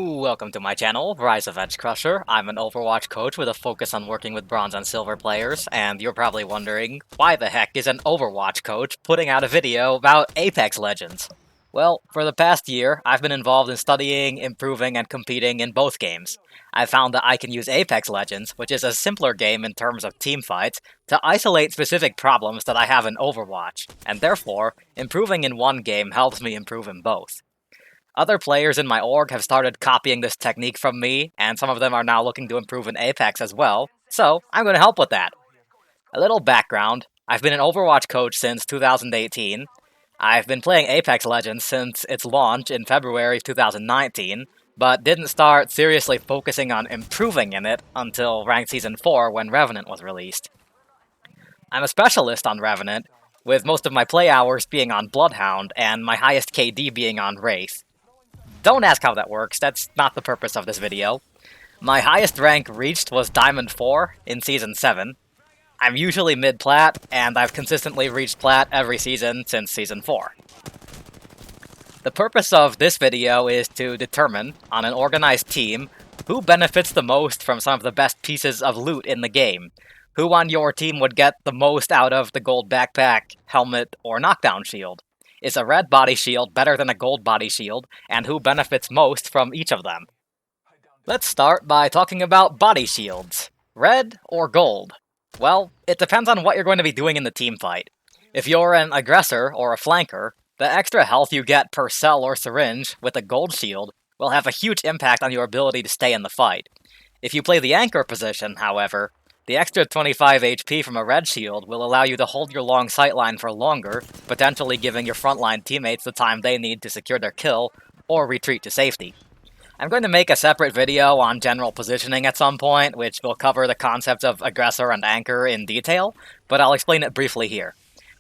Welcome to my channel, Rise of Edge Crusher. I'm an Overwatch coach with a focus on working with bronze and silver players, and you're probably wondering, why the heck is an Overwatch coach putting out a video about Apex Legends? Well, for the past year, I've been involved in studying, improving, and competing in both games. I've found that I can use Apex Legends, which is a simpler game in terms of team fights, to isolate specific problems that I have in Overwatch, and therefore, improving in one game helps me improve in both. Other players in my org have started copying this technique from me, and some of them are now looking to improve in Apex as well, so I'm going to help with that. A little background, I've been an Overwatch coach since 2018. I've been playing Apex Legends since its launch in February 2019, but didn't start seriously focusing on improving in it until Ranked Season 4 when Revenant was released. I'm a specialist on Revenant, with most of my play hours being on Bloodhound and my highest KD being on Wraith. Don't ask how that works, that's not the purpose of this video. My highest rank reached was Diamond 4 in Season 7. I'm usually mid-plat, and I've consistently reached plat every season since Season 4. The purpose of this video is to determine, on an organized team, who benefits the most from some of the best pieces of loot in the game. Who on your team would get the most out of the gold backpack, helmet, or knockdown shield? Is a red body shield better than a gold body shield, and who benefits most from each of them? Let's start by talking about body shields. Red or gold? Well, it depends on what you're going to be doing in the team fight. If you're an aggressor or a flanker, the extra health you get per cell or syringe with a gold shield will have a huge impact on your ability to stay in the fight. If you play the anchor position, however, the extra 25 HP from a red shield will allow you to hold your long sightline for longer, potentially giving your frontline teammates the time they need to secure their kill or retreat to safety. I'm going to make a separate video on general positioning at some point, which will cover the concepts of aggressor and anchor in detail, but I'll explain it briefly here.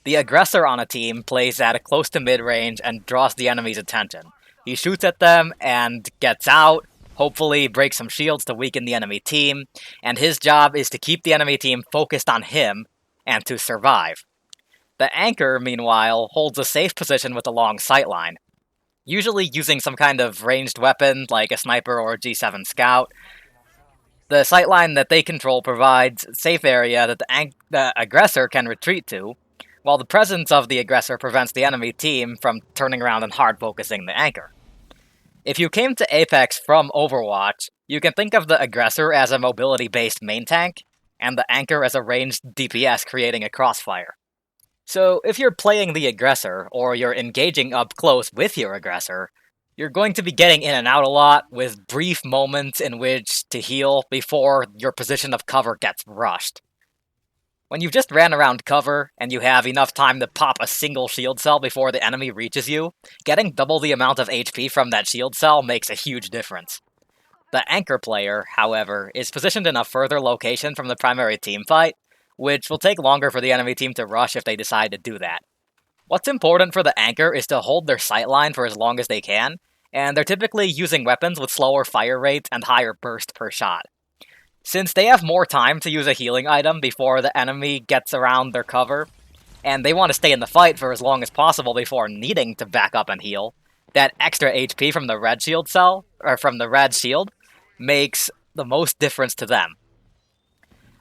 The aggressor on a team plays at a close to mid-range and draws the enemy's attention. He shoots at them and gets out, hopefully breaks some shields to weaken the enemy team, and his job is to keep the enemy team focused on him and to survive. The anchor, meanwhile, holds a safe position with a long sightline, usually using some kind of ranged weapon like a sniper or a G7 scout. The sightline that they control provides a safe area that the aggressor can retreat to, while the presence of the aggressor prevents the enemy team from turning around and hard focusing the anchor. If you came to Apex from Overwatch, you can think of the aggressor as a mobility-based main tank, and the anchor as a ranged DPS creating a crossfire. So if you're playing the aggressor, or you're engaging up close with your aggressor, you're going to be getting in and out a lot, with brief moments in which to heal before your position of cover gets rushed. When you've just ran around cover, and you have enough time to pop a single shield cell before the enemy reaches you, getting double the amount of HP from that shield cell makes a huge difference. The anchor player, however, is positioned in a further location from the primary team fight, which will take longer for the enemy team to rush if they decide to do that. What's important for the anchor is to hold their sightline for as long as they can, and they're typically using weapons with slower fire rates and higher burst per shot. Since they have more time to use a healing item before the enemy gets around their cover, and they want to stay in the fight for as long as possible before needing to back up and heal, that extra HP from the red shield cell, or from the red shield, makes the most difference to them.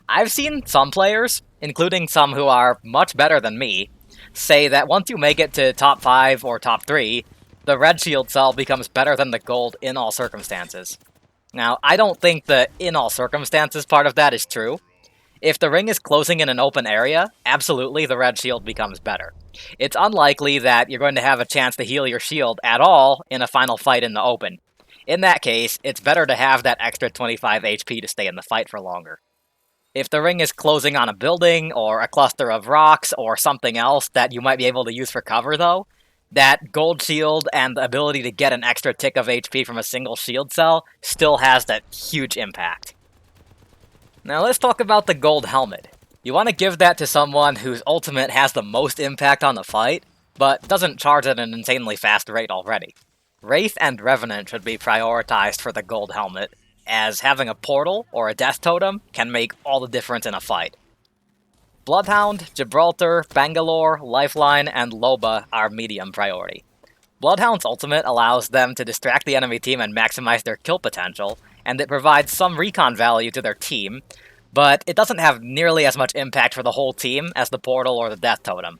I've seen some players, including some who are much better than me, say that once you make it to top 5 or top 3, the red shield cell becomes better than the gold in all circumstances. Now, I don't think the in all circumstances part of that is true. If the ring is closing in an open area, absolutely the red shield becomes better. It's unlikely that you're going to have a chance to heal your shield at all in a final fight in the open. In that case, it's better to have that extra 25 HP to stay in the fight for longer. If the ring is closing on a building, or a cluster of rocks, or something else that you might be able to use for cover though, that gold shield and the ability to get an extra tick of HP from a single shield cell still has that huge impact. Now let's talk about the gold helmet. You want to give that to someone whose ultimate has the most impact on the fight, but doesn't charge at an insanely fast rate already. Wraith and Revenant should be prioritized for the gold helmet, as having a portal or a death totem can make all the difference in a fight. Bloodhound, Gibraltar, Bangalore, Lifeline, and Loba are medium priority. Bloodhound's ultimate allows them to distract the enemy team and maximize their kill potential, and it provides some recon value to their team, but it doesn't have nearly as much impact for the whole team as the Portal or the Death Totem.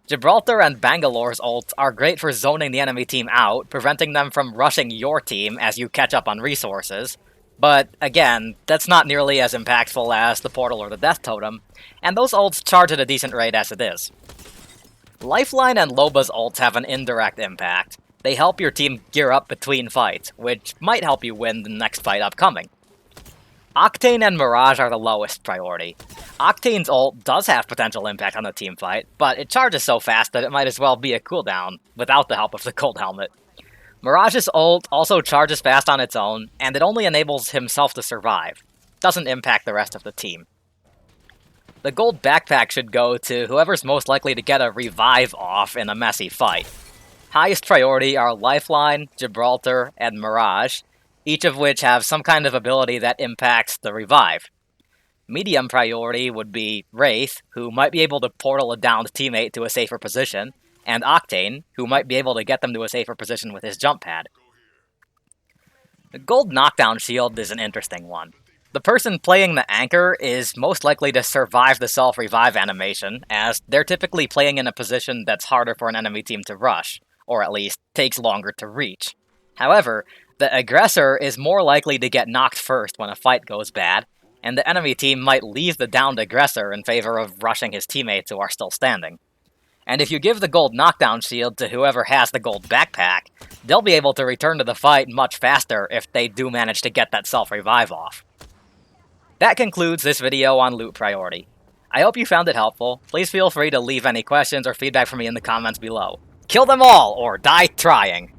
Gibraltar and Bangalore's ults are great for zoning the enemy team out, preventing them from rushing your team as you catch up on resources, but again, that's not nearly as impactful as the Portal or the Death Totem, and those ults charge at a decent rate as it is. Lifeline and Loba's ults have an indirect impact. They help your team gear up between fights, which might help you win the next fight upcoming. Octane and Mirage are the lowest priority. Octane's ult does have potential impact on the team fight, but it charges so fast that it might as well be a cooldown, without the help of the Gold Helmet. Mirage's ult also charges fast on its own, and it only enables himself to survive. It doesn't impact the rest of the team. The gold backpack should go to whoever's most likely to get a revive off in a messy fight. Highest priority are Lifeline, Gibraltar, and Mirage, each of which have some kind of ability that impacts the revive. Medium priority would be Wraith, who might be able to portal a downed teammate to a safer position, and Octane, who might be able to get them to a safer position with his jump pad. The gold knockdown shield is an interesting one. The person playing the anchor is most likely to survive the self-revive animation, as they're typically playing in a position that's harder for an enemy team to rush, or at least takes longer to reach. However, the aggressor is more likely to get knocked first when a fight goes bad, and the enemy team might leave the downed aggressor in favor of rushing his teammates who are still standing. And if you give the gold knockdown shield to whoever has the gold backpack, they'll be able to return to the fight much faster if they do manage to get that self-revive off. That concludes this video on loot priority. I hope you found it helpful. Please feel free to leave any questions or feedback for me in the comments below. Kill them all, or die trying!